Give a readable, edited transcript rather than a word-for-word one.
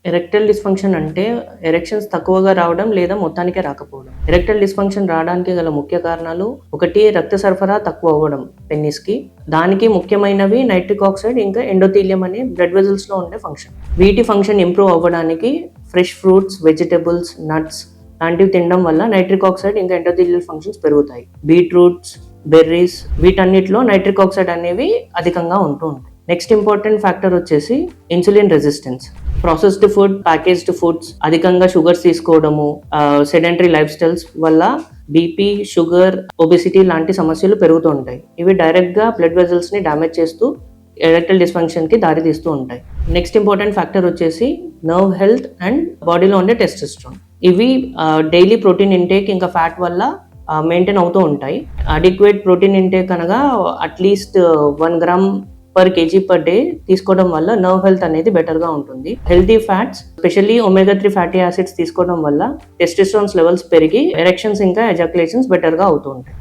Erectile dysfunction అంటే erections తక్కువగా రావడం లేదా మొత్తానికే రాకపోవడం. ఎరెక్టైల్ డిస్ఫంక్షన్ రావడానికి గల ముఖ్య కారణాలు ఒకటి రక్త సరఫరా తక్కువ అవ్వడం పెన్నిస్కి. దానికి ముఖ్యమైనవి నైట్రిక్ ఆక్సైడ్ ఇంకా ఎండోథీలియం అనే బ్లడ్ వెజల్స్లో ఉండే ఫంక్షన్. వీటి ఫంక్షన్ ఇంప్రూవ్ అవ్వడానికి ఫ్రెష్ ఫ్రూట్స్, వెజిటబుల్స్, నట్స్ లాంటివి తినడం వల్ల నైట్రిక్ ఆక్సైడ్ ఇంకా ఎండోథీలియల్ ఫంక్షన్స్ పెరుగుతాయి. బీట్రూట్స్, బెర్రీస్ వీటన్నిటిలో నైట్రిక్ ఆక్సైడ్ అనేవి అధికంగా ఉంటూ ఉంటాయి. నెక్స్ట్ ఇంపార్టెంట్ ఫ్యాక్టర్ వచ్చేసి insulin resistance. Processed food, packaged foods, అధికంగా షుగర్స్ తీసుకోవడము, సెడెంటరీ లైఫ్ స్టైల్స్ వల్ల బీపీ, షుగర్, ఒబెసిటీ లాంటి సమస్యలు పెరుగుతూ ఉంటాయి. ఇవి డైరెక్ట్గా బ్లడ్ వెజల్స్ని డ్యామేజ్ చేస్తూ ఎరెక్టైల్ డిస్ఫంక్షన్కి దారితీస్తూ ఉంటాయి. నెక్స్ట్ ఇంపార్టెంట్ ఫ్యాక్టర్ వచ్చేసి నర్వ్ హెల్త్ అండ్ బాడీలో ఉండే టెస్టోస్టెరాన్. ఇవి డైలీ ప్రోటీన్ ఇంటేక్ ఇంకా ఫ్యాట్ వల్ల మెయింటైన్ అవుతూ ఉంటాయి. అడిక్వేట్ ప్రోటీన్ ఇంటేక్ అనగా at least 1 gram per KG per day తీసుకోవడం వల్ల నర్వ్ హెల్త్ అనేది బెటర్గా ఉంటుంది. Healthy fats, specially ఒమేగా-3 fatty acids తీసుకోవడం వల్ల టెస్టోస్టెరాన్ లెవెల్స్ పెరిగి ఎరెక్షన్స్ ఇంకా ఎజాక్యులేషన్స్ బెటర్గా అవుతూ ఉంటాయి.